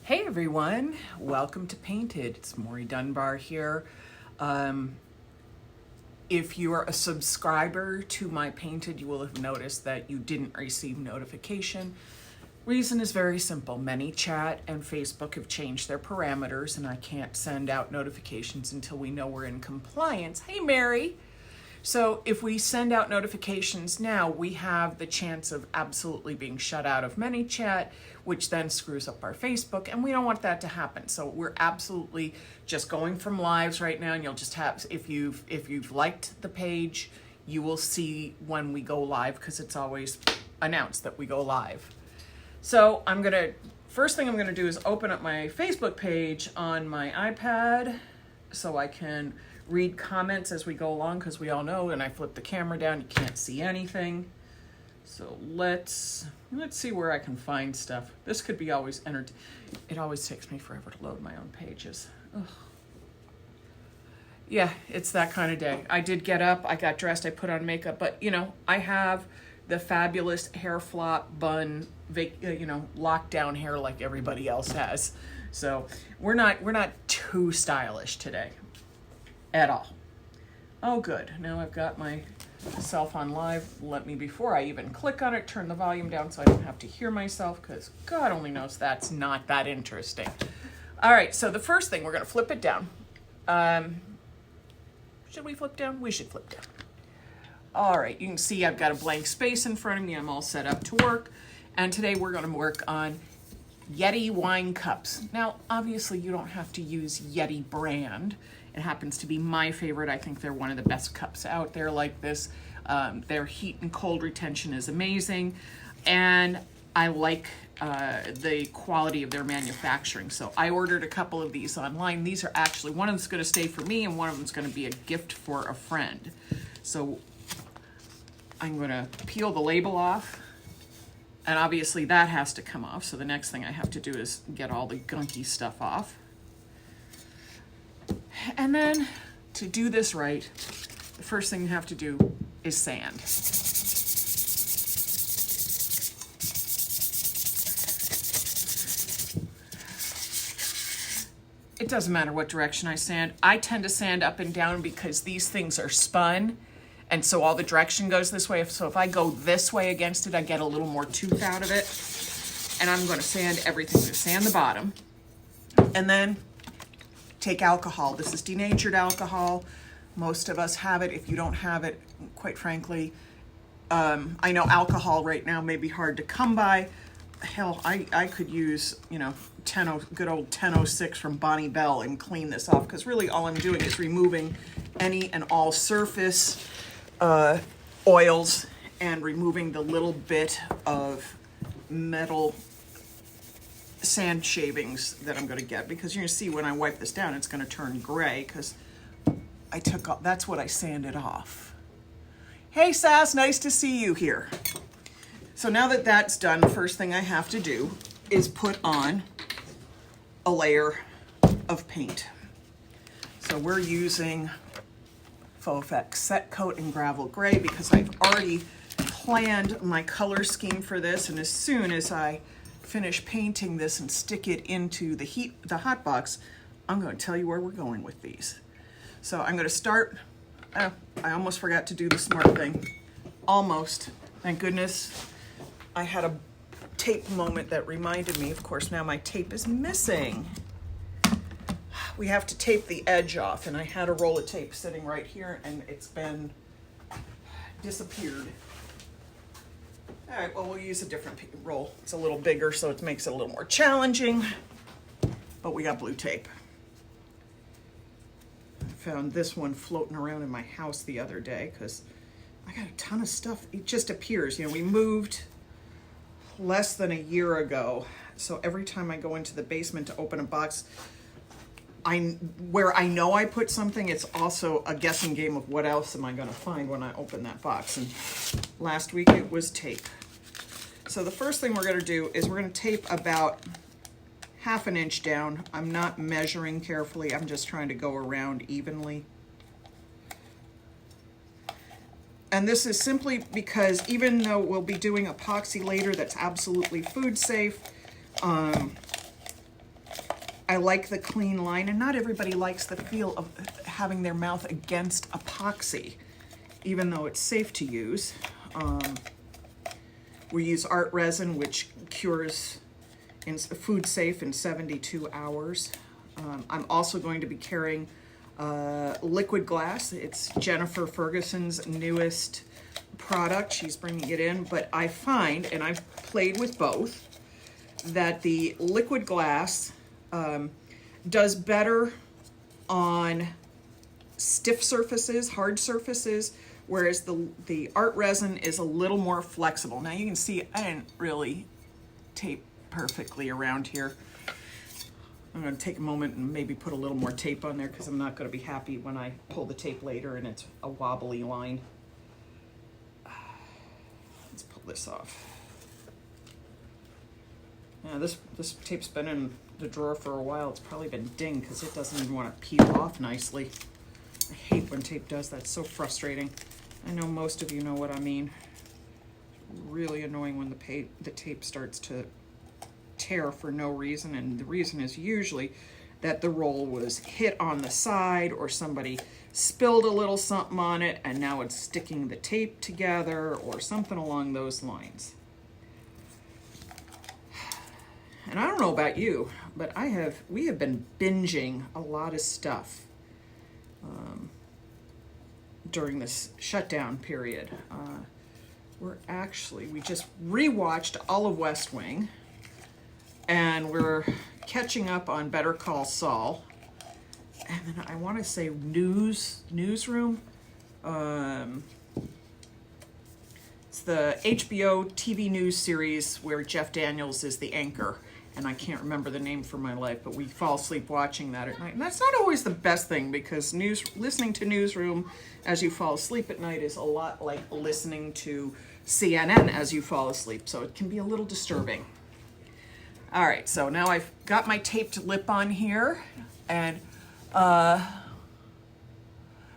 Hey everyone, welcome to Painted. It's Maury Dunbar here. If you are a subscriber to my Painted, you will have noticed that you didn't receive notification. Reason is very simple. ManyChat and Facebook have changed their parameters and I can't send out notifications until we know we're in compliance. Hey Mary! So if we send out notifications now, we have the chance of absolutely being shut out of ManyChat, which then screws up our Facebook, and we don't want that to happen. So we're absolutely just going from lives right now, and you'll just have, if you've liked the page, you will see when we go live, because it's always announced that we go live. So first thing I'm gonna do is open up my Facebook page on my iPad so I can read comments as we go along, because we all know when I flip the camera down, you can't see anything. So let's see where I can find stuff. This could be always it always takes me forever to load my own pages. Ugh. Yeah, it's that kind of day. I did get up, I got dressed, I put on makeup, but I have the fabulous hair flop bun, lockdown hair like everybody else has. So we're not too stylish today. At all. Oh good, now I've got myself on live. Let me, before I even click on it, turn the volume down so I don't have to hear myself, because God only knows that's not that interesting. All right, so the first thing, we're gonna flip it down. Should we flip down? We should flip down. All right, you can see I've got a blank space in front of me. I'm all set up to work. And today we're gonna work on Yeti wine cups. Now, obviously you don't have to use Yeti brand. It happens to be my favorite. I think they're one of the best cups out there like this. Their heat and cold retention is amazing. And I like the quality of their manufacturing. So I ordered a couple of these online. These are actually, one of them's gonna stay for me and one of them's gonna be a gift for a friend. So I'm gonna peel the label off. And obviously that has to come off. So the next thing I have to do is get all the gunky stuff off. And then to do this right, the first thing you have to do is sand. It doesn't matter what direction I sand. I tend to sand up and down because these things are spun, and so all the direction goes this way. So if I go this way against it, I get a little more tooth out of it. And I'm going to sand everything. I'm going to sand the bottom. And then take alcohol. This is denatured alcohol. Most of us have it. If you don't have it, quite frankly, I know alcohol right now may be hard to come by. Hell, I could use, good old 1006 from Bonnie Bell and clean this off, because really all I'm doing is removing any and all surface oils and removing the little bit of metal sand shavings that I'm going to get, because you're going to see when I wipe this down it's going to turn gray, because that's what I sanded off. Hey Sass, nice to see you here. So now that that's done, the first thing I have to do is put on a layer of paint. So we're using Faux Effects Set Coat in Gravel Gray, because I've already planned my color scheme for this, and as soon as I finish painting this and stick it into the hot box, I'm going to tell you where we're going with these. So I'm going to start. I almost forgot to do the smart thing. Almost. Thank goodness. I had a tape moment that reminded me. Of course, now my tape is missing. We have to tape the edge off, and I had a roll of tape sitting right here, and it's been disappeared. All right, well, we'll use a different roll. It's a little bigger, so it makes it a little more challenging, but we got blue tape. I found this one floating around in my house the other day, because I got a ton of stuff. It just appears, we moved less than a year ago, so every time I go into the basement to open a box, where I know I put something, it's also a guessing game of what else am I going to find when I open that box. And last week it was tape. So the first thing we're going to do is we're going to tape about ½ an inch down. I'm not measuring carefully. I'm just trying to go around evenly. And this is simply because even though we'll be doing epoxy later that's absolutely food safe, I like the clean line, and not everybody likes the feel of having their mouth against epoxy, even though it's safe to use. We use art resin, which cures in food safe in 72 hours. I'm also going to be carrying liquid glass. It's Jennifer Ferguson's newest product. She's bringing it in, but I find, and I've played with both, that the liquid glass does better on stiff surfaces, hard surfaces, whereas the art resin is a little more flexible. Now you can see I didn't really tape perfectly around here. I'm going to take a moment and maybe put a little more tape on there because I'm not going to be happy when I pull the tape later and it's a wobbly line. Let's pull this off. Yeah, this tape's been in the drawer for a while. It's probably been dinged because it doesn't even want to peel off nicely. I hate when tape does that. It's so frustrating. I know most of you know what I mean. It's really annoying when the tape starts to tear for no reason, and the reason is usually that the roll was hit on the side or somebody spilled a little something on it and now it's sticking the tape together or something along those lines. And I don't know about you, but we have been binging a lot of stuff during this shutdown period. We just rewatched all of West Wing, and we're catching up on Better Call Saul. And then I want to say Newsroom. It's the HBO TV news series where Jeff Daniels is the anchor. And I can't remember the name for my life, but we fall asleep watching that at night. And that's not always the best thing, because listening to Newsroom as you fall asleep at night is a lot like listening to CNN as you fall asleep. So it can be a little disturbing. All right, so now I've got my taped lip on here. And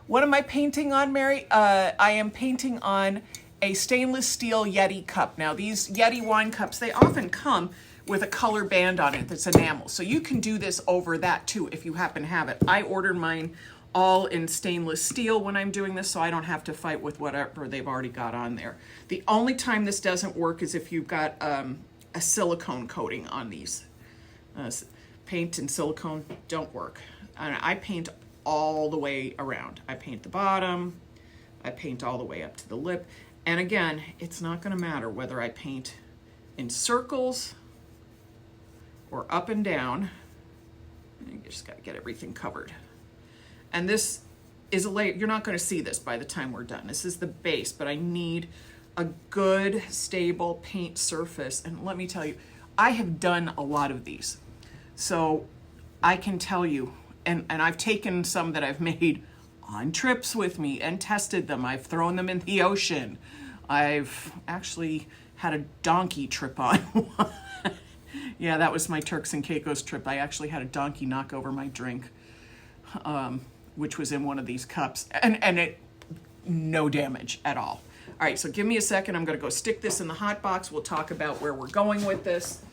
what am I painting on, Mary? I am painting on a stainless steel Yeti cup. Now these Yeti wine cups, they often come with a color band on it that's enamel. So you can do this over that too if you happen to have it. I ordered mine all in stainless steel when I'm doing this, so I don't have to fight with whatever they've already got on there. The only time this doesn't work is if you've got a silicone coating on these. Paint and silicone don't work. And I paint all the way around. I paint the bottom, I paint all the way up to the lip. And again, it's not gonna matter whether I paint in circles or up and down. You just gotta get everything covered. And this is a layer. You're not gonna see this by the time we're done. This is the base, but I need a good, stable paint surface. And let me tell you, I have done a lot of these. So I can tell you, and I've taken some that I've made on trips with me and tested them. I've thrown them in the ocean. I've actually had a donkey trip on one. Yeah, that was my Turks and Caicos trip. I actually had a donkey knock over my drink, which was in one of these cups, and it, no damage at all. All right, so give me a second. I'm gonna go stick this in the hot box. We'll talk about where we're going with this.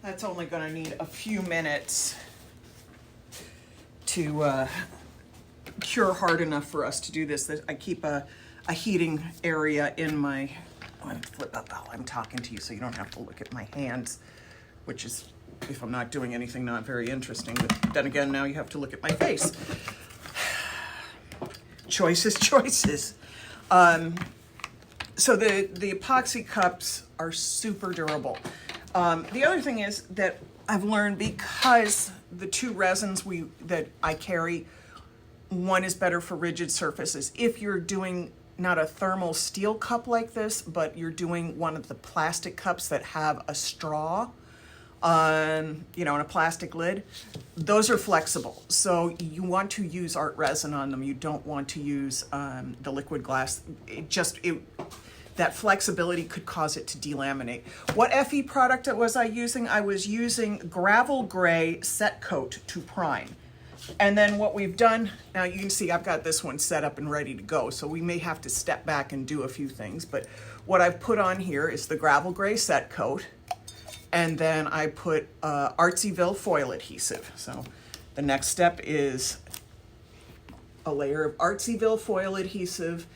That's only gonna need a few minutes to cure hard enough for us to do this. I keep a heating area in my, let me flip up while I'm talking to you so you don't have to look at my hands, which is, if I'm not doing anything, not very interesting. But then again, now you have to look at my face. Choices. So the epoxy cups are super durable. The other thing is that I've learned, because the two resins that I carry, one is better for rigid surfaces. If you're doing not a thermal steel cup like this, but you're doing one of the plastic cups that have a straw, and a plastic lid, those are flexible. So you want to use art resin on them. You don't want to use the liquid glass. That flexibility could cause it to delaminate. What FE product was I using? I was using Gravel Gray Set Coat to prime. And then what we've done, now you can see I've got this one set up and ready to go, so we may have to step back and do a few things, but what I've put on here is the gravel gray set coat, and then I put Artsyville foil adhesive. So the next step is a layer of Artsyville foil adhesive,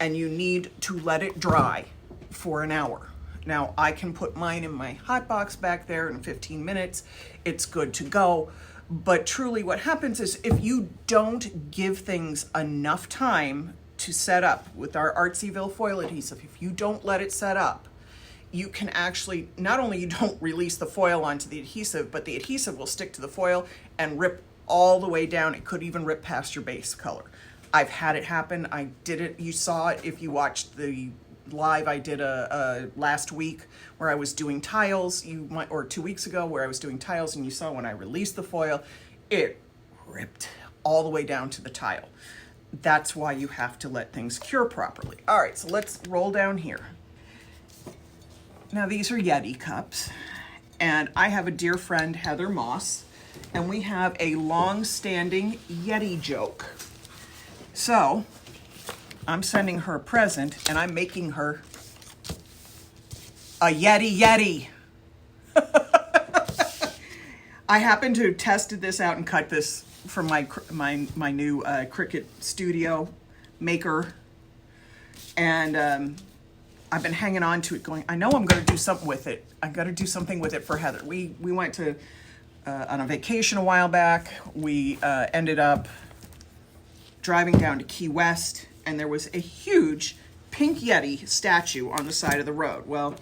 and you need to let it dry for an hour. Now I can put mine in my hot box back there in 15 minutes. It's good to go. But truly what happens is if you don't give things enough time to set up with our Artsyville foil adhesive, if you don't let it set up, you can actually, not only you don't release the foil onto the adhesive, but the adhesive will stick to the foil and rip all the way down. It could even rip past your base color. I've had it happen. I did it, you saw it if you watched the live I did last week where I was doing tiles, or 2 weeks ago where I was doing tiles, and you saw when I released the foil, it ripped all the way down to the tile. That's why you have to let things cure properly. All right, so let's roll down here. Now these are Yeti cups, and I have a dear friend, Heather Moss, and we have a long-standing Yeti joke. So I'm sending her a present, and I'm making her a Yeti. I happened to have tested this out and cut this from my new Cricut Studio Maker, and I've been hanging on to it going, I know I'm going to do something with it. I've got to do something with it for Heather. We went to on a vacation a while back. We ended up driving down to Key West, and there was a huge pink Yeti statue on the side of the road. Well,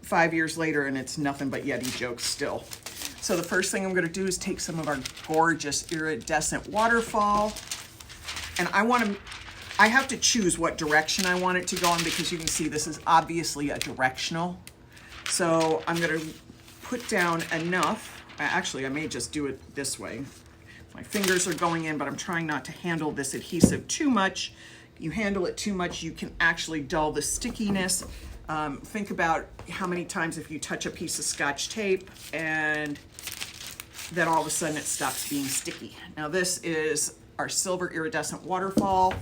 5 years later, and it's nothing but Yeti jokes still. So the first thing I'm going to do is take some of our gorgeous iridescent waterfall, and I have to choose what direction I want it to go in, because you can see this is obviously a directional. So I'm going to put down enough. Actually, I may just do it this way. My fingers are going in, but I'm trying not to handle this adhesive too much. You handle it too much, you can actually dull the stickiness. Think about how many times if you touch a piece of Scotch tape and then all of a sudden it stops being sticky. Now this is our silver iridescent waterfall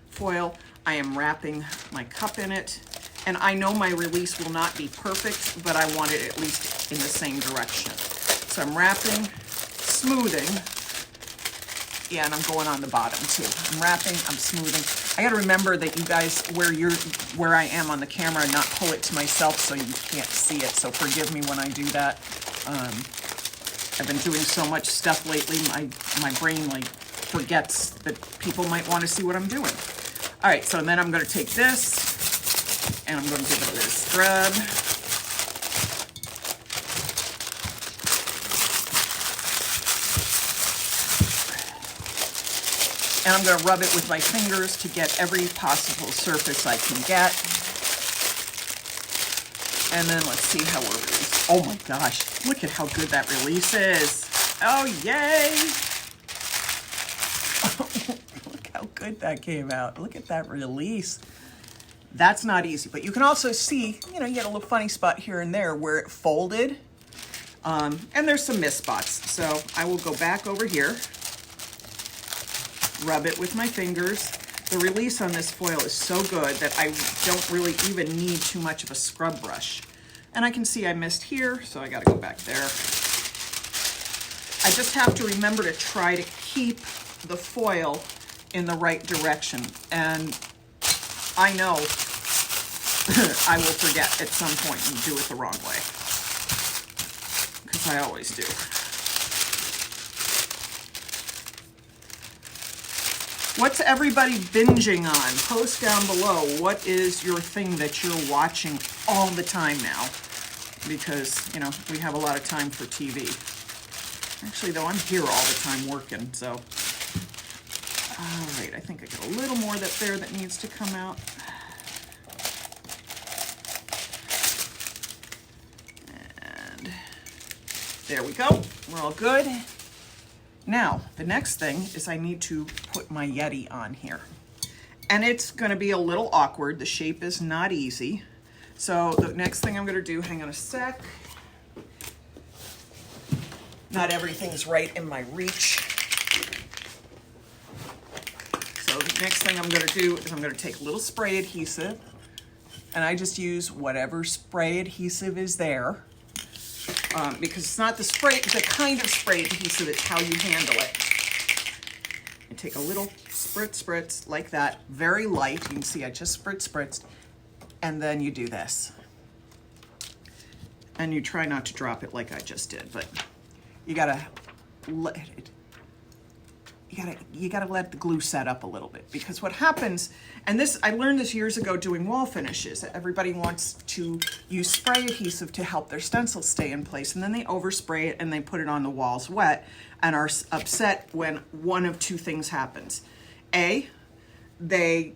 foil. I am wrapping my cup in it, and I know my release will not be perfect, but I want it at least in the same direction. So I'm wrapping, smoothing. Yeah, and I'm going on the bottom too. I'm wrapping, I'm smoothing. I gotta remember that you guys, where I am on the camera, and not pull it to myself so you can't see it. So forgive me when I do that. I've been doing so much stuff lately, my brain forgets that people might want to see what I'm doing. All right, so then I'm gonna take this, and I'm gonna give it a little scrub. And I'm going to rub it with my fingers to get every possible surface I can get. And then let's see how we're released. Oh my gosh, look at how good that release is. Oh, yay. Look how good that came out. Look at that release. That's not easy, but you can also see, you get a little funny spot here and there where it folded. And there's some missed spots. So I will go back over here. Rub it with my fingers. The release on this foil is so good that I don't really even need too much of a scrub brush. And I can see I missed here, so I gotta go back there. I just have to remember to try to keep the foil in the right direction. And I know I will forget at some point and do it the wrong way, because I always do. What's everybody binging on? Post down below. What is your thing that you're watching all the time now? Because, we have a lot of time for TV. Actually, though, I'm here all the time working, so. All right, I think I got a little more there that needs to come out. And there we go. We're all good. Now, the next thing is I need to put my Yeti on here. And it's going to be a little awkward. The shape is not easy. So the next thing I'm going to do, hang on a sec. Not everything's right in my reach. Next thing I'm gonna do is I'm gonna take a little spray adhesive, and I just use whatever spray adhesive is there, because it's not the kind of spray adhesive, it's how you handle it. You take a little spritz like that, very light. You can see I just spritzed, and then you do this. And you try not to drop it like I just did, but you gotta let it, you gotta let the glue set up a little bit, because what happens, and this, I learned this years ago doing wall finishes, everybody wants to use spray adhesive to help their stencil stay in place, and then they overspray it and they put it on the walls wet and are upset when one of two things happens. A, they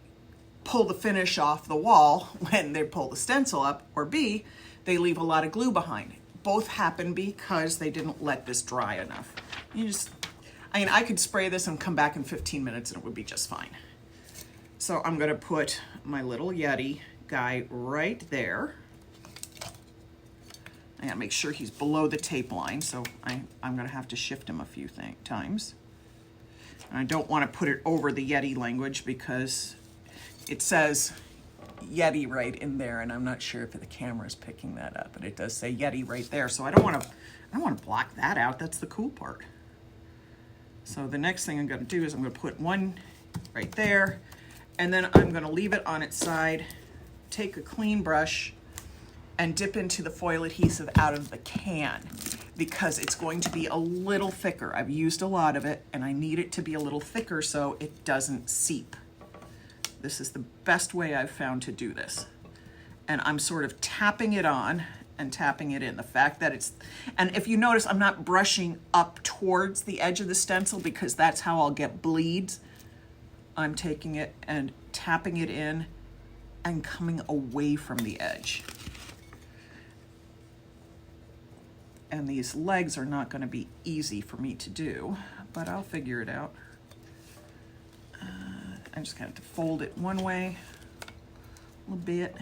pull the finish off the wall when they pull the stencil up, or B, they leave a lot of glue behind. Both happen because they didn't let this dry enough. I could spray this and come back in 15 minutes and it would be just fine. So I'm gonna put my little Yeti guy right there. I gotta make sure he's below the tape line, so I'm gonna have to shift him a few times. And I don't wanna put it over the Yeti language because it says Yeti right in there, and I'm not sure if the camera is picking that up, but it does say Yeti right there, so I don't want to block that out. That's the cool part. So the next thing I'm going to do is I'm going to put one right there, and then I'm going to leave it on its side, take a clean brush, and dip into the foil adhesive out of the can, because it's going to be a little thicker. I've used a lot of it, and I need it to be a little thicker so it doesn't seep. This is the best way I've found to do this. And I'm sort of tapping it on and tapping it in. The fact that it's, and if you notice, I'm not brushing up towards the edge of the stencil because that's how I'll get bleeds. I'm taking it and tapping it in and coming away from the edge. And these legs are not going to be easy for me to do, but I'll figure it out. I'm just going to fold it one way, a little bit,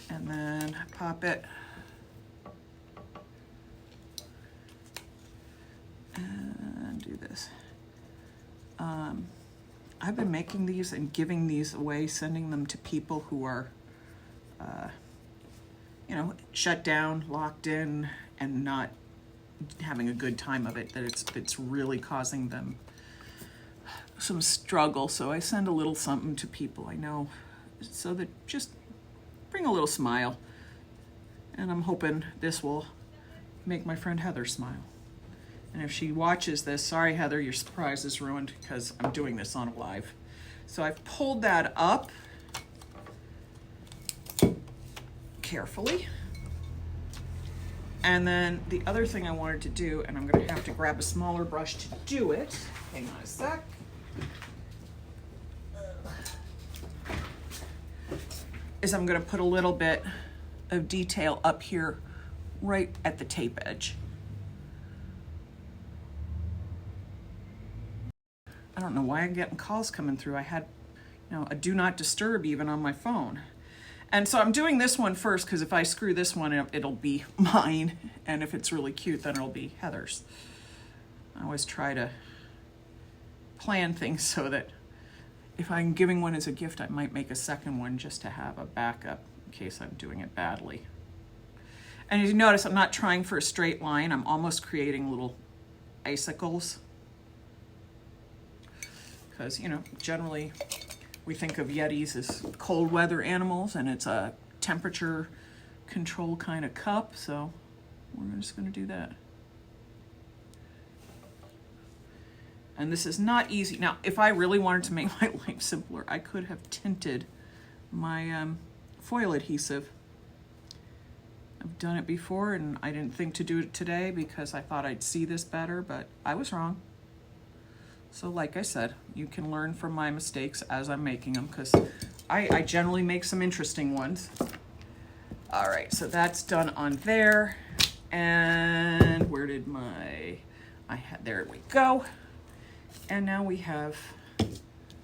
and then pop it, and do this. I've been making these and giving these away, sending them to people who are, shut down, locked in, and not having a good time of it, that it's really causing them some struggle. So I send a little something to people I know, so that just bring a little smile. And I'm hoping this will make my friend Heather smile. And if she watches this, sorry Heather, your surprise is ruined because I'm doing this on a live. So I've pulled that up carefully. And then the other thing I wanted to do, and I'm going to have to grab a smaller brush to do it. Hang on a sec. Is I'm going to put a little bit of detail up here right at the tape edge. I don't know why I'm getting calls coming through. I had, a do not disturb even on my phone. And so I'm doing this one first because if I screw this one up, it'll be mine. And if it's really cute, then it'll be Heather's. I always try to plan things so that if I'm giving one as a gift, I might make a second one just to have a backup in case I'm doing it badly. And as you notice, I'm not trying for a straight line. I'm almost creating little icicles. Because, generally we think of Yetis as cold weather animals, and it's a temperature control kind of cup, so we're just going to do that. And this is not easy. Now, if I really wanted to make my life simpler, I could have tinted my foil adhesive. I've done it before, and I didn't think to do it today because I thought I'd see this better, but I was wrong. So like I said, you can learn from my mistakes as I'm making them, because I generally make some interesting ones. All right, so that's done on there. And where did there we go. And now we have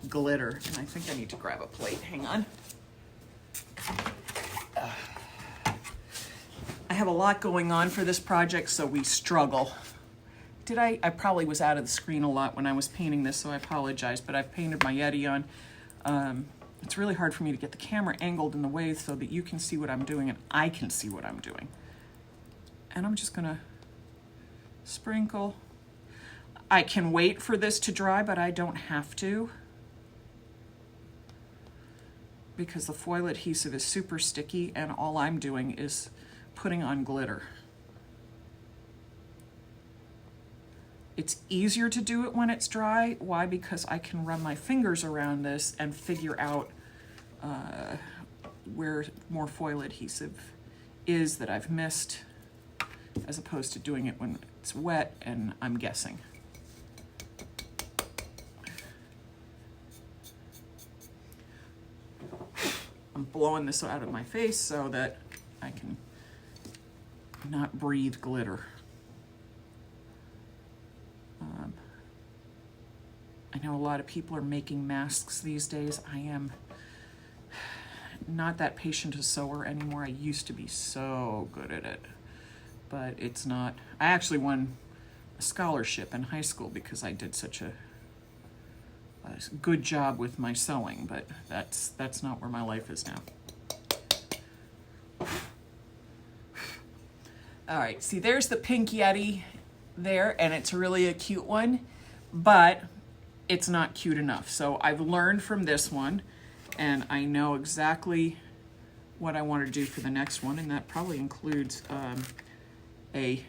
glitter. And I think I need to grab a plate, hang on. I have a lot going on for this project, so we struggle did I probably was out of the screen a lot when I was painting this, so I apologize, but I've painted my Yeti on. It's really hard for me to get the camera angled in the way so that you can see what I'm doing and I can see what I'm doing. And I'm just gonna sprinkle. I can wait for this to dry, but I don't have to, because the foil adhesive is super sticky and all I'm doing is putting on glitter. It's easier to do it when it's dry. Why? Because I can run my fingers around this and figure out where more foil adhesive is that I've missed, as opposed to doing it when it's wet and I'm guessing. I'm blowing this out of my face so that I can not breathe glitter. I know a lot of people are making masks these days. I am not that patient a sewer anymore. I used to be so good at it, but it's not. I actually won a scholarship in high school because I did such a good job with my sewing, but that's not where my life is now. All right, see, there's the pink Yeti there, and it's really a cute one, but it's not cute enough. So I've learned from this one, and I know exactly what I want to do for the next one, and that probably includes a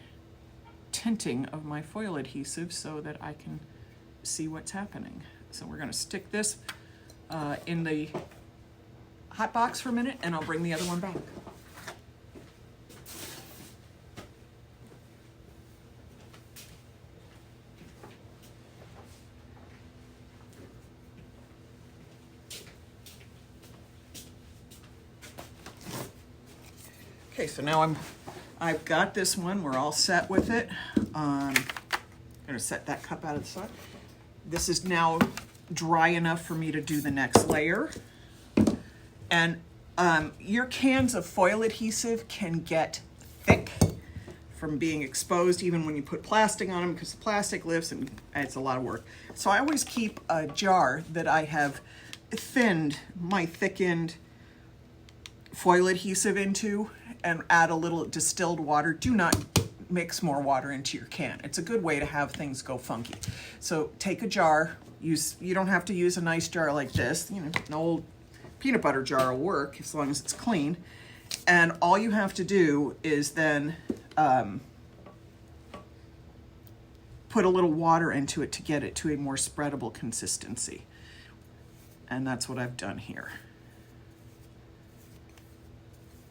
tinting of my foil adhesive so that I can see what's happening. So we're going to stick this in the hot box for a minute, and I'll bring the other one back. Okay, so now I've got this one. We're all set with it. I'm gonna set that cup out of the side. This is now dry enough for me to do the next layer. And your cans of foil adhesive can get thick from being exposed even when you put plastic on them, because the plastic lifts and it's a lot of work. So I always keep a jar that I have thinned my thickened foil adhesive into and add a little distilled water. Do not mix more water into your can. It's a good way to have things go funky. So take a jar. You don't have to use a nice jar like this. You know, an old peanut butter jar will work as long as it's clean. And all you have to do is then put a little water into it to get it to a more spreadable consistency. And that's what I've done here.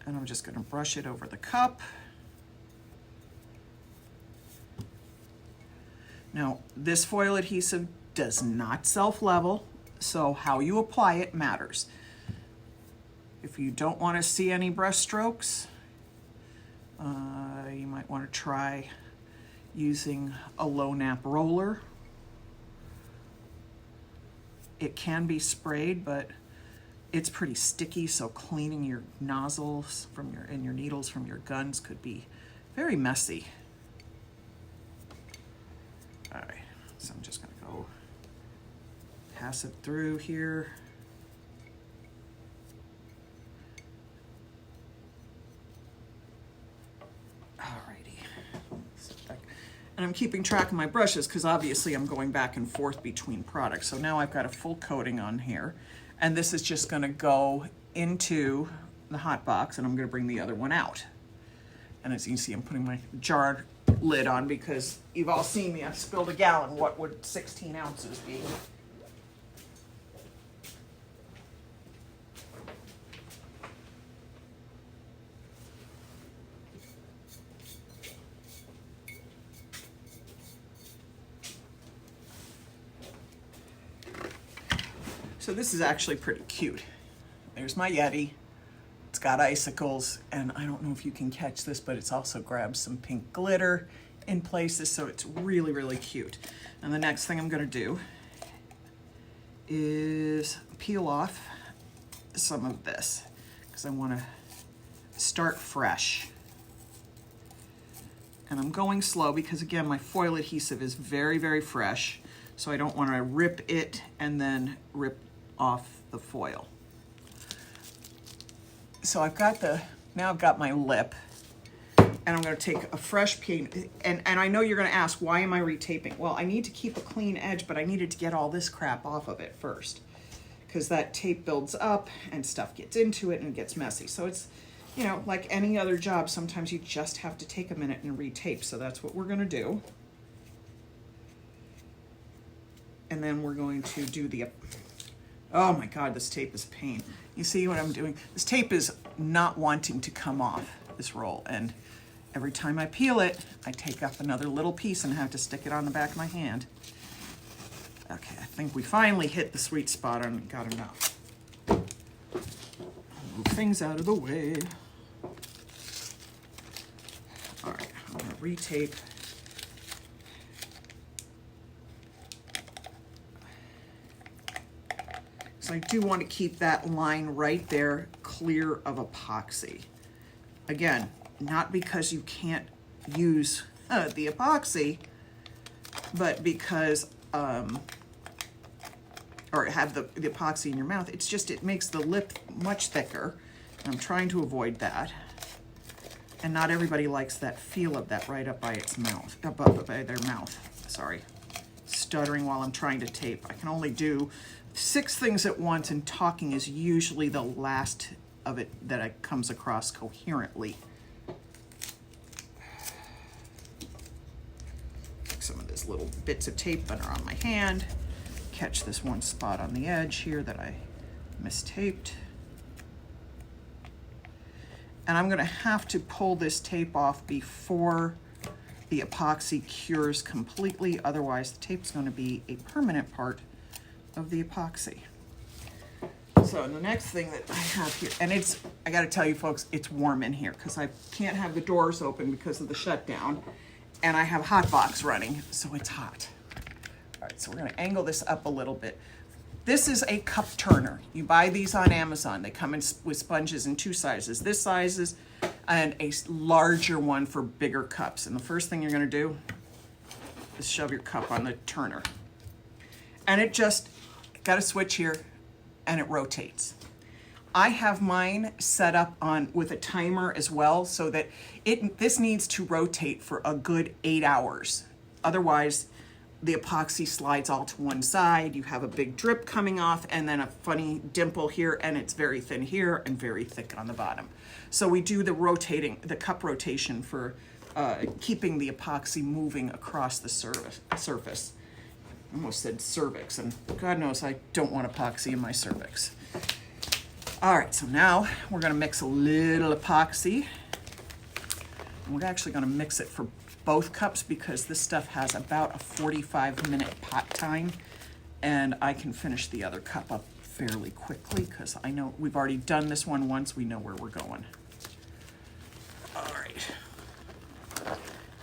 And I'm just going to brush it over the cup. Now, this foil adhesive does not self-level, so how you apply it matters. If you don't want to see any brush strokes, you might want to try using a low nap roller. It can be sprayed, but it's pretty sticky, so cleaning your nozzles and your needles from your guns could be very messy. All right, so I'm just gonna go pass it through here. Alrighty. And I'm keeping track of my brushes because obviously I'm going back and forth between products. So now I've got a full coating on here. And this is just gonna go into the hot box, and I'm gonna bring the other one out. And as you can see, I'm putting my jar lid on because you've all seen me, I've spilled a gallon. What would 16 ounces be? So this is actually pretty cute. There's my Yeti. It's got icicles, and I don't know if you can catch this, but it's also grabbed some pink glitter in places, so it's really, really cute. And the next thing I'm gonna do is peel off some of this, because I wanna start fresh. And I'm going slow because, again, my foil adhesive is very, very fresh. So I don't want to rip it and then rip off the foil. So now I've got my lip. And I'm going to take a fresh paint, and I know you're going to ask, why am I retaping? Well, I need to keep a clean edge, but I needed to get all this crap off of it first, because that tape builds up and stuff gets into it and it gets messy. So it's, you know, like any other job, sometimes you just have to take a minute and retape. So that's what we're going to do. And then we're going to do the, oh my God, this tape is a pain. You see what I'm doing? This tape is not wanting to come off this roll, and every time I peel it, I take up another little piece and have to stick it on the back of my hand. Okay, I think we finally hit the sweet spot and got enough. Move things out of the way. All right, I'm gonna retape. So I do want to keep that line right there clear of epoxy. Again, not because you can't use the epoxy, but because, or have the epoxy in your mouth. It's just, it makes the lip much thicker. I'm trying to avoid that. And not everybody likes that feel of that right up by its mouth, by their mouth, sorry. Stuttering while I'm trying to tape. I can only do 6 things at once, and talking is usually the last of it that comes across coherently. Some of these little bits of tape that are on my hand. Catch this one spot on the edge here that I mistaped. And I'm gonna have to pull this tape off before the epoxy cures completely, otherwise the tape's gonna be a permanent part of the epoxy. So the next thing that I have here, and it's, I gotta tell you folks, it's warm in here because I can't have the doors open because of the shutdown, and I have hot box running, so it's hot. All right, so we're gonna angle this up a little bit. This is a cup turner. You buy these on Amazon. They come in with sponges in 2 sizes. This size and a larger one for bigger cups. And the first thing you're gonna do is shove your cup on the turner. And it just, got a switch here, and it rotates. I have mine set up with a timer as well, so that this needs to rotate for a good 8 hours. Otherwise, the epoxy slides all to one side, you have a big drip coming off, and then a funny dimple here, and it's very thin here and very thick on the bottom. So we do the cup rotation for keeping the epoxy moving across the surface. I almost said cervix, and God knows I don't want epoxy in my cervix. All right, so now we're gonna mix a little epoxy. And we're actually gonna mix it for both cups because this stuff has about a 45-minute pot time, and I can finish the other cup up fairly quickly because I know we've already done this one once, we know where we're going. All right.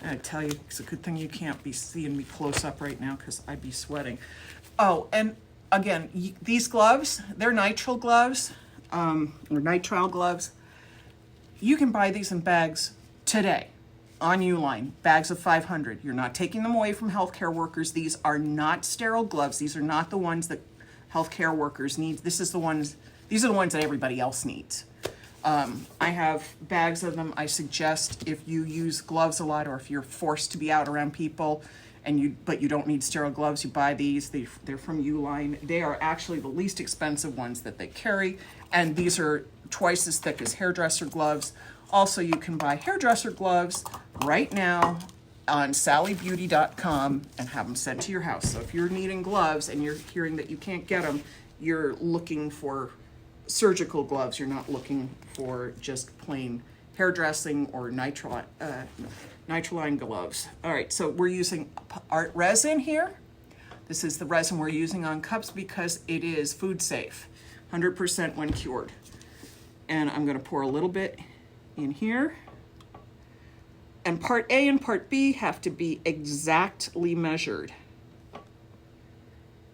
I tell you, it's a good thing you can't be seeing me close up right now because I'd be sweating. Oh, and again, these gloves, they're nitrile gloves, or nitrile gloves. You can buy these in bags today on Uline, bags of 500. You're not taking them away from healthcare workers. These are not sterile gloves. These are not the ones that healthcare workers need. These are the ones that everybody else needs. I have bags of them. I suggest if you use gloves a lot, or if you're forced to be out around people but you don't need sterile gloves, you buy these. They're from Uline. They are actually the least expensive ones that they carry, and these are twice as thick as hairdresser gloves. Also, you can buy hairdresser gloves right now on sallybeauty.com and have them sent to your house. So if you're needing gloves and you're hearing that you can't get them, you're looking for surgical gloves. You're not looking for just plain hairdressing or nitrile gloves. All right, so we're using art resin here. This is the resin we're using on cups because it is food safe, 100% when cured. And I'm gonna pour a little bit in here. And part A and part B have to be exactly measured.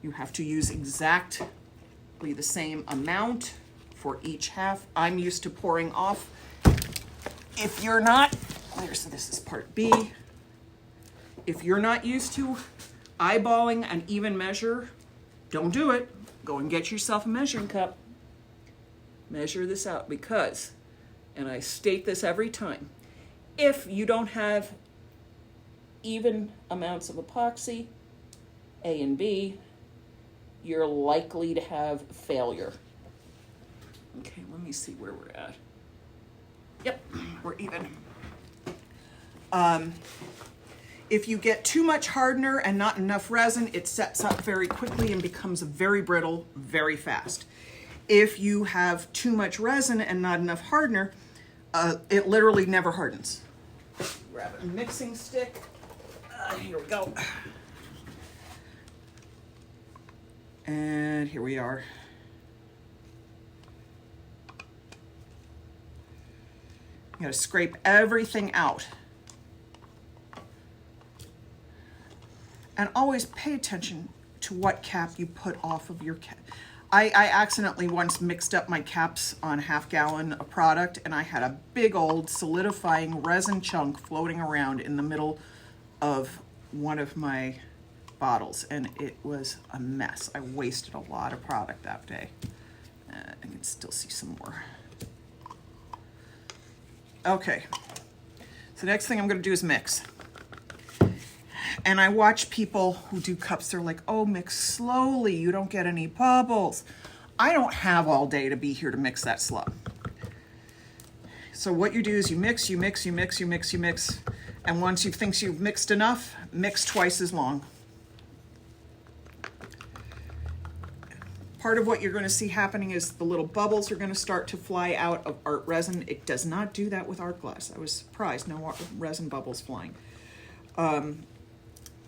You have to use exactly the same amount for each half. I'm used to pouring off. If you're not, there, so this is part B. If you're not used to eyeballing an even measure, don't do it. Go and get yourself a measuring cup. Measure this out because, and I state this every time, if you don't have even amounts of epoxy, A and B, you're likely to have failure. Okay, let me see where we're at. Yep, we're even. If you get too much hardener and not enough resin, it sets up very quickly and becomes very brittle very fast. If you have too much resin and not enough hardener, it literally never hardens. Grab a mixing stick. Here we go. And here we are. You gotta scrape everything out. And always pay attention to what cap you put off of your cap. I accidentally once mixed up my caps on a half gallon of product, and I had a big old solidifying resin chunk floating around in the middle of one of my bottles, and it was a mess. I wasted a lot of product that day. I can still see some more. Okay, so the next thing I'm gonna do is mix. And I watch people who do cups, they're like, oh, mix slowly, you don't get any bubbles. I don't have all day to be here to mix that slow. So what you do is you mix, you mix, you mix, you mix, you mix, and once you think you've mixed enough, mix twice as long. Part of what you're gonna see happening is the little bubbles are gonna start to fly out of art resin. It does not do that with art glass. I was surprised, no resin bubbles flying.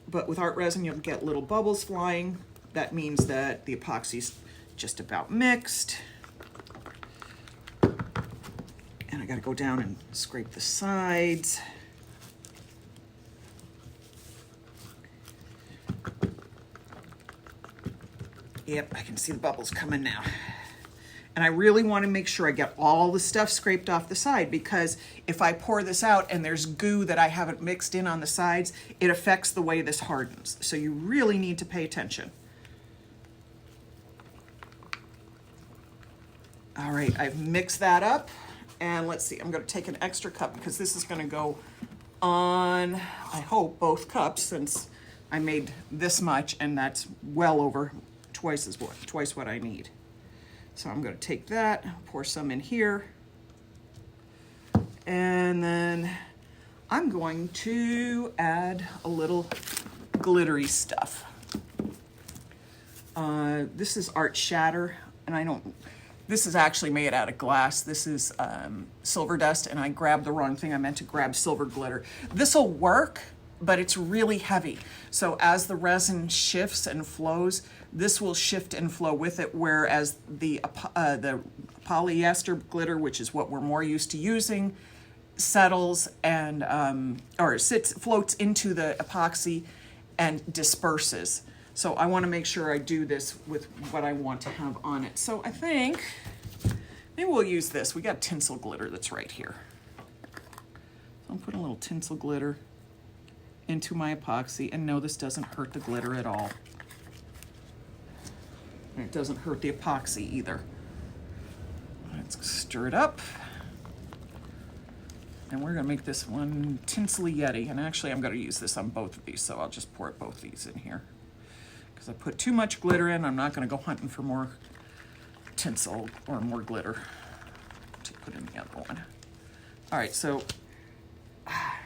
But with art resin, you'll get little bubbles flying. That means that the epoxy's just about mixed. And I gotta go down and scrape the sides. Yep, I can see the bubbles coming now. And I really want to make sure I get all the stuff scraped off the side, because if I pour this out and there's goo that I haven't mixed in on the sides, it affects the way this hardens. So you really need to pay attention. All right, I've mixed that up. And let's see, I'm going to take an extra cup because this is going to go on, I hope, both cups, since I made this much, and that's well over twice what I need. So I'm going to take that, pour some in here, and then I'm going to add a little glittery stuff. This is Art Shatter, and this is actually made out of glass. This is silver dust, and I grabbed the wrong thing. I meant to grab silver glitter. This'll work, but it's really heavy. So as the resin shifts and flows, this will shift and flow with it, whereas the polyester glitter, which is what we're more used to using, settles and floats into the epoxy and disperses. So I want to make sure I do this with what I want to have on it. So I think maybe we'll use this. We got tinsel glitter that's right here. So I'm putting a little tinsel glitter into my epoxy, and no, this doesn't hurt the glitter at all. And it doesn't hurt the epoxy either. Let's stir it up. And we're gonna make this one tinsely Yeti. And actually I'm gonna use this on both of these, so I'll just pour both these in here. Because I put too much glitter in, I'm not gonna go hunting for more tinsel or more glitter to put in the other one. All right, so,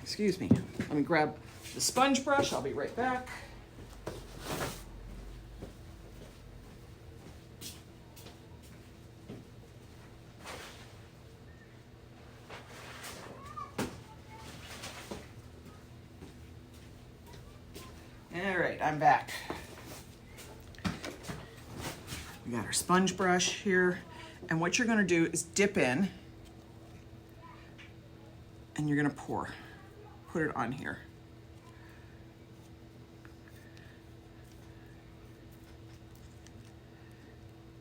excuse me. Let me grab the sponge brush, I'll be right back. All right, I'm back. We got our sponge brush here, and what you're gonna do is dip in, and you're gonna put it on here.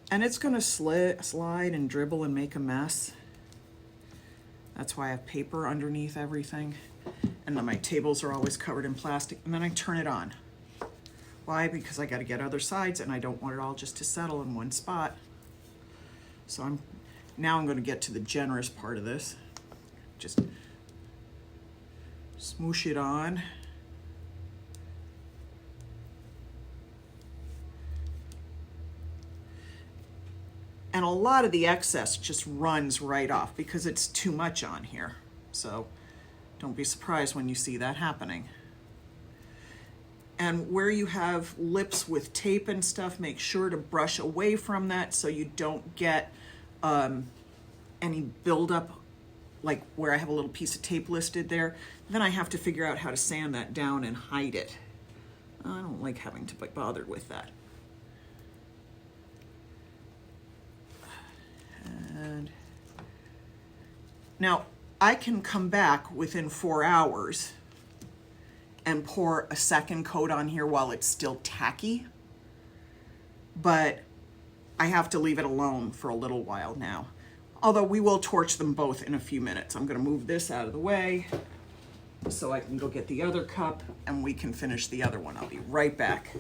And it's gonna slide and dribble and make a mess. That's why I have paper underneath everything. And then my tables are always covered in plastic. And then I turn it on. Why? Because I got to get other sides and I don't want it all just to settle in one spot. So now I'm going to get to the generous part of this. Just smoosh it on. And a lot of the excess just runs right off because it's too much on here. So don't be surprised when you see that happening. And where you have lips with tape and stuff, make sure to brush away from that so you don't get any buildup, like where I have a little piece of tape listed there. Then I have to figure out how to sand that down and hide it. I don't like having to be bothered with that. And now I can come back within 4 hours and pour a second coat on here while it's still tacky, but I have to leave it alone for a little while now. Although we will torch them both in a few minutes. I'm gonna move this out of the way so I can go get the other cup and we can finish the other one. I'll be right back.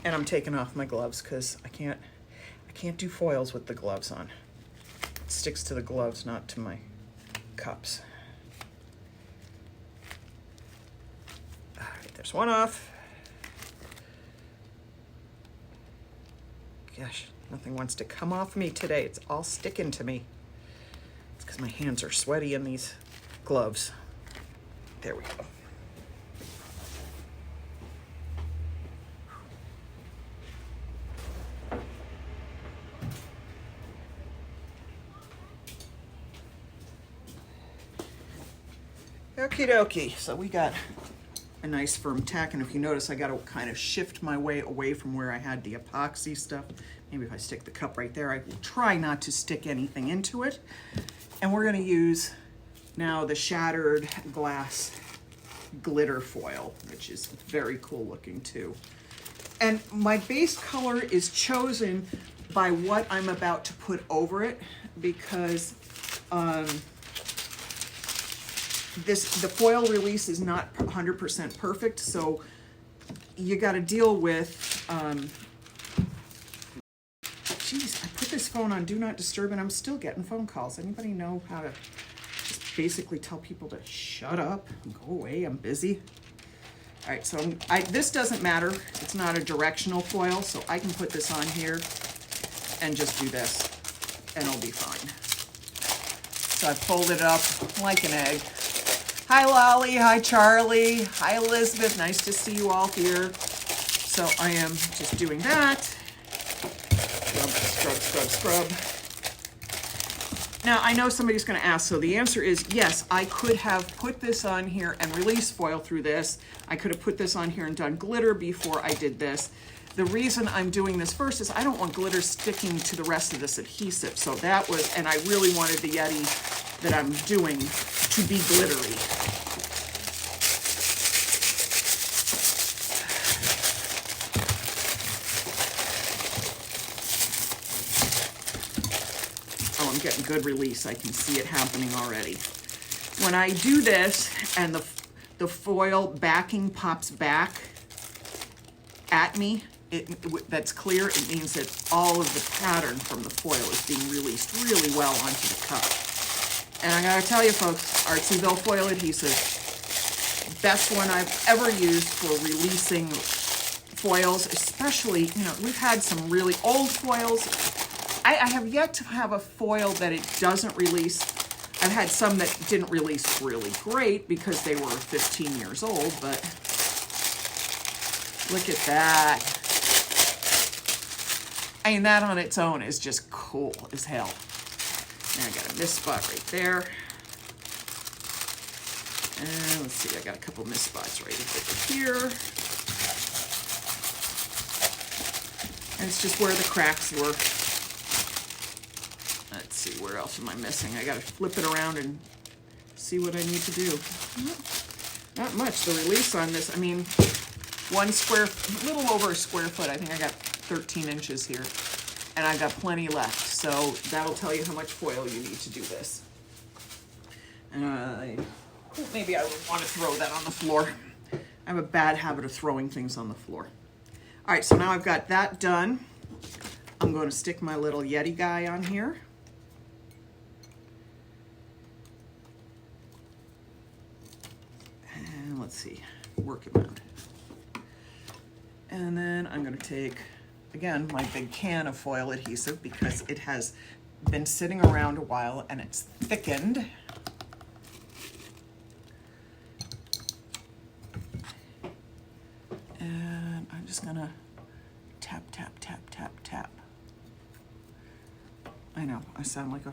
And I'm taking off my gloves because I can't do foils with the gloves on. It sticks to the gloves, not to my cups. All right, there's one off. Gosh, nothing wants to come off me today. It's all sticking to me. It's because my hands are sweaty in these gloves. There we go. Okie dokie, so we got a nice firm tack, and if you notice, I got to kind of shift my way away from where I had the epoxy stuff. Maybe if I stick the cup right there, I will try not to stick anything into it. And we're going to use now the shattered glass glitter foil, which is very cool looking too. And my base color is chosen by what I'm about to put over it, because the foil release is not 100% perfect, so you got to deal with, geez, I put this phone on Do Not Disturb and I'm still getting phone calls. Anybody know how to just basically tell people to shut up and go away? I'm busy. All right, so this doesn't matter. It's not a directional foil, so I can put this on here and just do this and it'll be fine. So I folded it up like an egg. Hi, Lolly. Hi, Charlie. Hi, Elizabeth. Nice to see you all here. So I am just doing that. Scrub, scrub, scrub, scrub. Now, I know somebody's going to ask, so the answer is yes, I could have put this on here and released foil through this. I could have put this on here and done glitter before I did this. The reason I'm doing this first is I don't want glitter sticking to the rest of this adhesive. So that was, and I really wanted the Yeti that I'm doing to be glittery. Oh, I'm getting good release. I can see it happening already. When I do this and the foil backing pops back at me, that's clear. It means that all of the pattern from the foil is being released really well onto the cup. And I gotta tell you folks, Artsyville foil adhesive, best one I've ever used for releasing foils, especially, you know, we've had some really old foils. I have yet to have a foil that it doesn't release. I've had some that didn't release really great because they were 15 years old, but look at that. I mean, that on its own is just cool as hell. Now I got a mist spot right there. And let's see, I got a couple mist spots right over here. And it's just where the cracks were. Let's see, where else am I missing? I gotta flip it around and see what I need to do. Not much. The release on this, I mean, a little over a square foot. I think I got 13 inches here. and I've got plenty left. So that'll tell you how much foil you need to do this. Maybe I would want to throw that on the floor. I have a bad habit of throwing things on the floor. All right, so now I've got that done. I'm going to stick my little Yeti guy on here. And let's see, work it out. And then I'm going to take, again, my big can of foil adhesive because it has been sitting around a while and it's thickened. And I'm just going to tap, tap, tap, tap, tap. I know, I sound like a...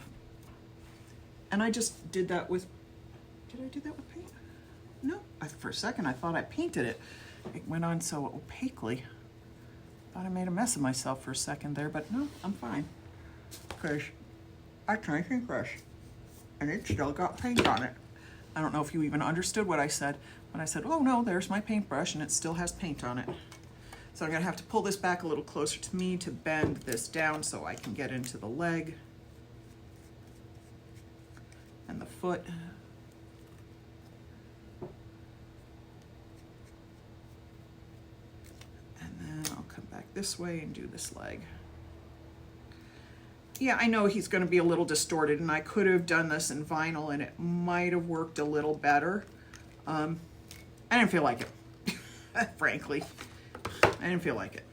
And I just did that with... Did I do that with paint? No, for a second I thought I painted it. It went on so opaquely. Thought I made a mess of myself for a second there, but no, I'm fine. Because I tried paintbrush and it still got paint on it. I don't know if you even understood what I said when I said, oh no, there's my paintbrush and it still has paint on it. So I'm gonna have to pull this back a little closer to me to bend this down so I can get into the leg and the foot. And then I'll come back this way and do this leg. Yeah, I know he's gonna be a little distorted and I could have done this in vinyl and it might have worked a little better. I didn't feel like it, frankly. I didn't feel like it.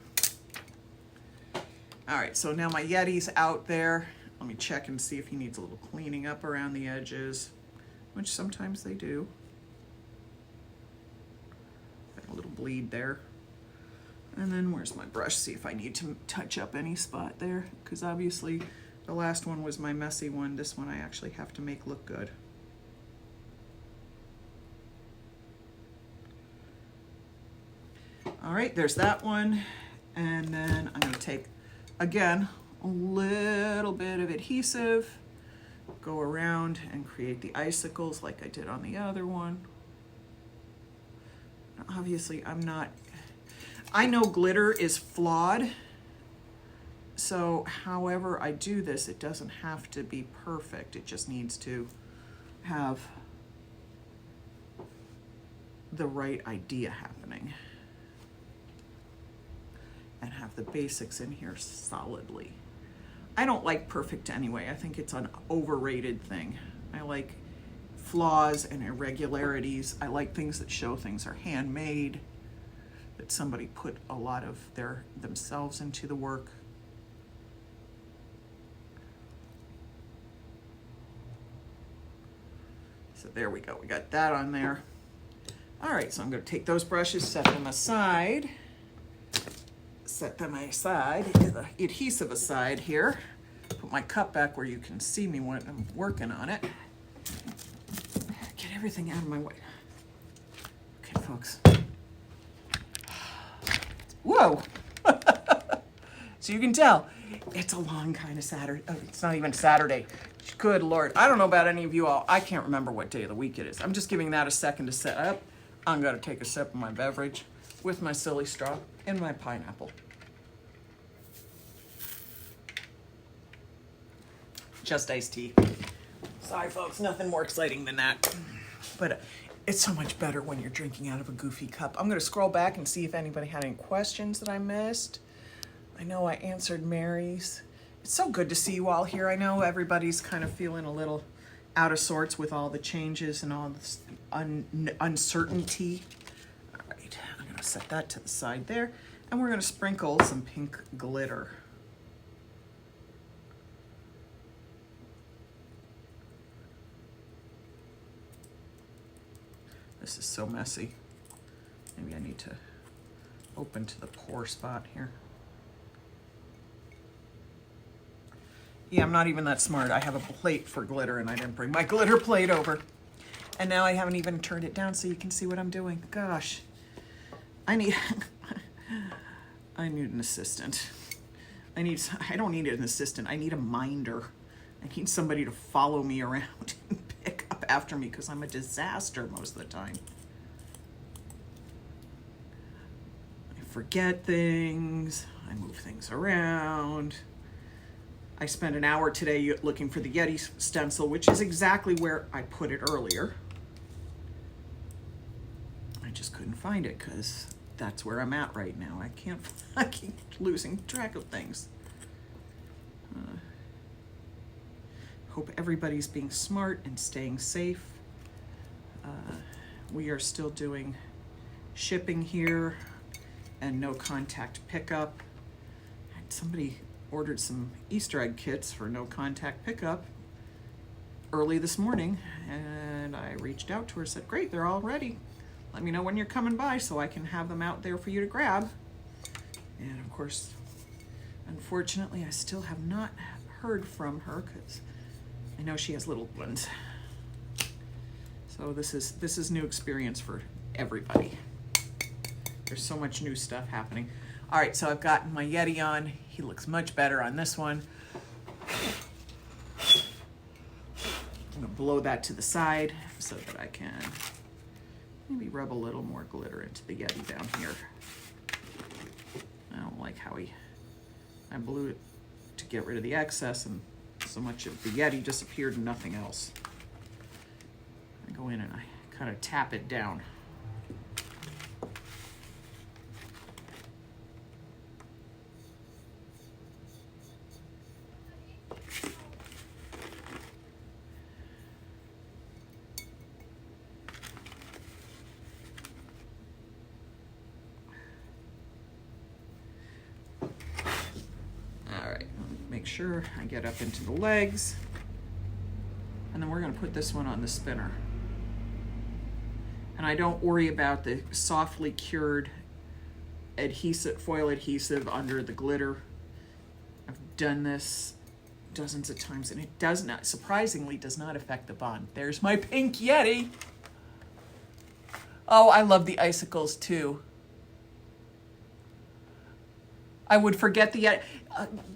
All right, so now my Yeti's out there. Let me check and see if he needs a little cleaning up around the edges, which sometimes they do. Got a little bleed there. And then where's my brush? See if I need to touch up any spot there, because obviously the last one was my messy one. This one I actually have to make look good. All right, there's that one. And then I'm gonna take, again, a little bit of adhesive, go around and create the icicles like I did on the other one. Obviously, I know glitter is flawed, so however I do this, it doesn't have to be perfect. It just needs to have the right idea happening and have the basics in here solidly. I don't like perfect anyway. I think it's an overrated thing. I like flaws and irregularities. I like things that show things are handmade, that somebody put a lot of themselves into the work. So there we go, we got that on there. All right, so I'm gonna take those brushes, set them aside, the adhesive aside here, put my cup back where you can see me when I'm working on it. Get everything out of my way. Okay, folks. Whoa! So you can tell, it's a long kind of Saturday. Oh, it's not even Saturday. Good Lord. I don't know about any of you all. I can't remember what day of the week it is. I'm just giving that a second to set up. I'm gonna take a sip of my beverage with my silly straw and my pineapple. Just iced tea. Sorry folks, nothing more exciting than that. But it's so much better when you're drinking out of a goofy cup. I'm gonna scroll back and see if anybody had any questions that I missed. I know I answered Mary's. It's so good to see you all here. I know everybody's kind of feeling a little out of sorts with all the changes and all this uncertainty. All right, I'm gonna set that to the side there, and we're gonna sprinkle some pink glitter. This is so messy. Maybe I need to open to the pour spot here. Yeah, I'm not even that smart. I have a plate for glitter and I didn't bring my glitter plate over. And now I haven't even turned it down so you can see what I'm doing. Gosh, I need an assistant. I don't need an assistant. I need a minder. I need somebody to follow me around and pick up after me because I'm a disaster most of the time. I forget things. I move things around. I spent an hour today looking for the Yeti stencil, which is exactly where I put it earlier. I just couldn't find it because that's where I'm at right now. I keep losing track of things. Hope everybody's being smart and staying safe. We are still doing shipping here and no contact pickup. Somebody ordered some Easter egg kits for no contact pickup early this morning, and I reached out to her, said, great, they're all ready. Let me know when you're coming by so I can have them out there for you to grab. And of course, unfortunately, I still have not heard from her because I know she has little ones. So this is new experience for everybody. There's so much new stuff happening. All right, so I've gotten my Yeti on. He looks much better on this one. I'm gonna blow that to the side so that I can maybe rub a little more glitter into the Yeti down here. I don't like how I blew it to get rid of the excess, and so much of the Yeti disappeared and nothing else. I go in and I kind of tap it down. Make sure I get up into the legs, and then we're going to put this one on the spinner. And I don't worry about the softly cured adhesive, foil adhesive under the glitter. I've done this dozens of times, and it does not, surprisingly, does not affect the bond. There's my pink Yeti. Oh, I love the icicles too. I would forget the Yeti.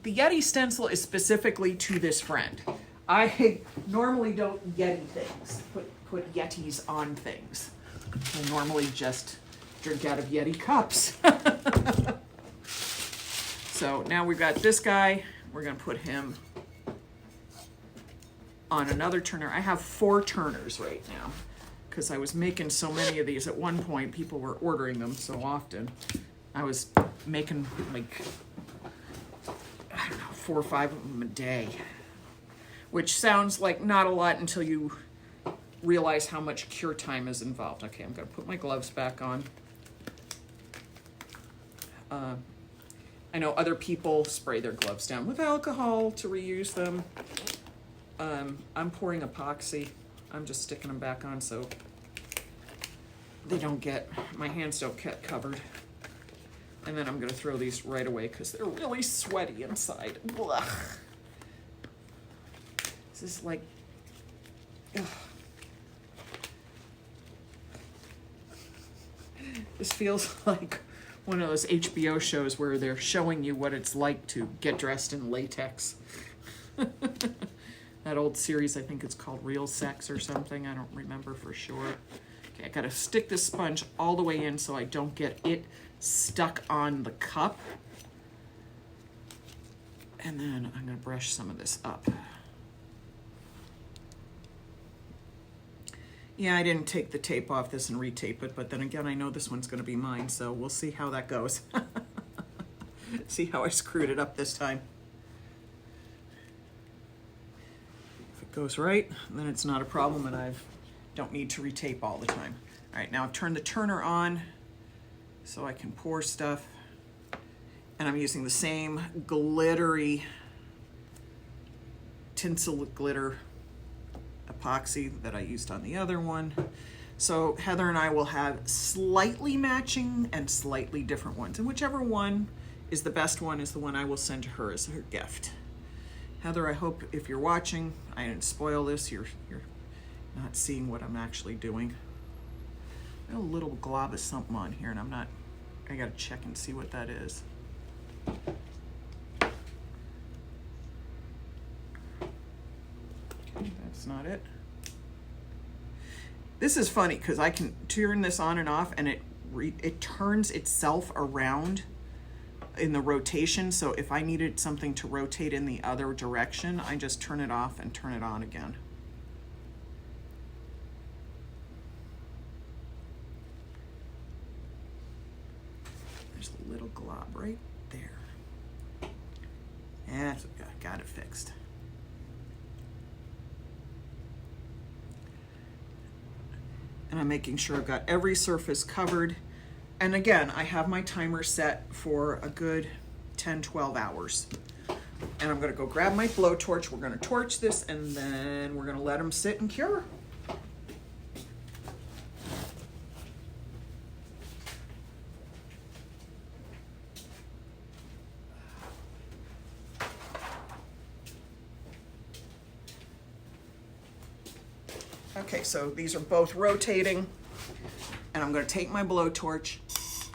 The Yeti stencil is specifically to this friend. I normally don't Yeti things, put Yetis on things. I normally just drink out of Yeti cups. So now we've got this guy. We're gonna put him on another turner. I have 4 turners right now because I was making so many of these. At one point, people were ordering them so often. I was making like, I don't know, 4 or 5 of them a day, which sounds like not a lot until you realize how much cure time is involved. Okay, I'm gonna put my gloves back on. I know other people spray their gloves down with alcohol to reuse them. I'm pouring epoxy. I'm just sticking them back on so they don't get, my hands don't get covered. And then I'm gonna throw these right away because they're really sweaty inside. Blah. This is like, ugh. This feels like one of those HBO shows where they're showing you what it's like to get dressed in latex. That old series, I think it's called Real Sex or something. I don't remember for sure. Okay, I gotta stick this sponge all the way in so I don't get it stuck on the cup. And then I'm gonna brush some of this up. Yeah, I didn't take the tape off this and retape it, but then again, I know this one's gonna be mine, so we'll see how that goes. See how I screwed it up this time. If it goes right, then it's not a problem and I don't need to retape all the time. All right, now I've turned the turner on so I can pour stuff. And I'm using the same glittery tinsel glitter epoxy that I used on the other one. So Heather and I will have slightly matching and slightly different ones. And whichever one is the best one is the one I will send to her as her gift. Heather, I hope if you're watching, I didn't spoil this, you're not seeing what I'm actually doing. I got a little glob of something on here and I gotta check and see what that is. Okay, that's not it. This is funny because I can turn this on and off and it turns itself around in the rotation. So if I needed something to rotate in the other direction, I just turn it off and turn it on again. There's a little glob right there. And I got it fixed. And I'm making sure I've got every surface covered. And again, I have my timer set for a good 10, 12 hours. And I'm gonna go grab my blowtorch. We're gonna torch this and then we're gonna let them sit and cure. Okay, so these are both rotating, and I'm going to take my blowtorch,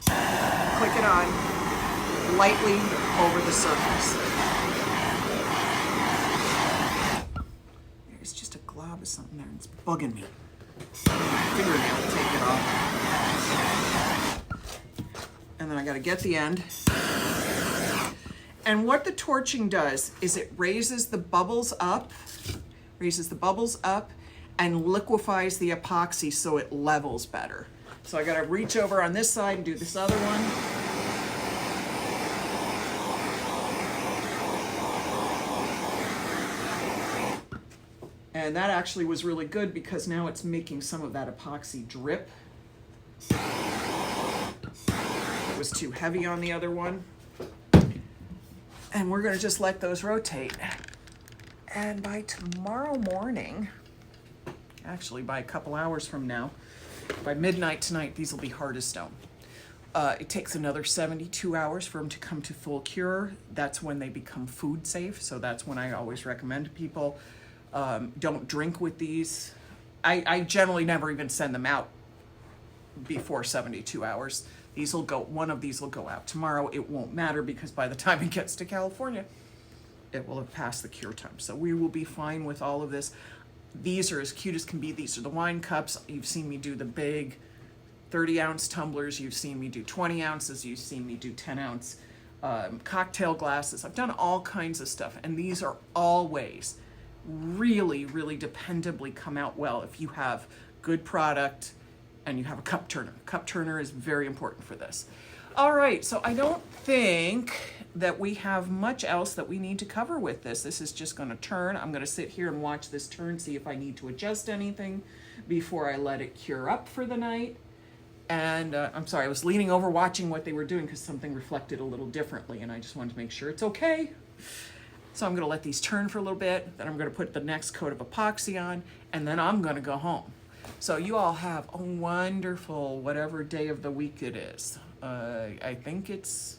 click it on lightly over the surface. There's just a glob of something there, and it's bugging me. Fingernail to take it off. And then I got to get the end. And what the torching does is it raises the bubbles up, and liquefies the epoxy so it levels better. So I gotta reach over on this side and do this other one. And that actually was really good because now it's making some of that epoxy drip. It was too heavy on the other one. And we're gonna just let those rotate. And by tomorrow morning, actually by a couple hours from now, by midnight tonight, these will be hard as stone. It takes another 72 hours for them to come to full cure. That's when they become food safe. So that's when I always recommend to people, don't drink with these. I generally never even send them out before 72 hours. These will go, one of these will go out tomorrow. It won't matter because by the time it gets to California, it will have passed the cure time. So we will be fine with all of this. These are as cute as can be. These are the wine cups. You've seen me do the big 30-ounce tumblers. You've seen me do 20 ounces. You've seen me do 10-ounce cocktail glasses. I've done all kinds of stuff. And these are always really, really dependably come out well if you have good product and you have a cup turner. Cup turner is very important for this. All right, so I don't think that we have much else that we need to cover with this. This is just going to turn. I'm going to sit here and watch this turn, see if I need to adjust anything before I let it cure up for the night. And I'm sorry, I was leaning over watching what they were doing because something reflected a little differently, and I just wanted to make sure it's okay. So I'm going to let these turn for a little bit, then I'm going to put the next coat of epoxy on, and then I'm going to go home. So you all have a wonderful whatever day of the week it is. I think it's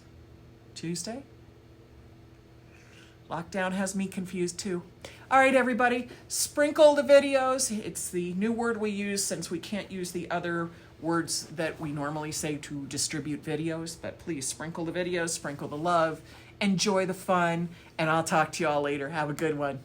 Tuesday. Lockdown has me confused too. All right, everybody, sprinkle the videos. It's the new word we use since we can't use the other words that we normally say to distribute videos, but please sprinkle the videos, sprinkle the love, enjoy the fun, and I'll talk to you all later. Have a good one.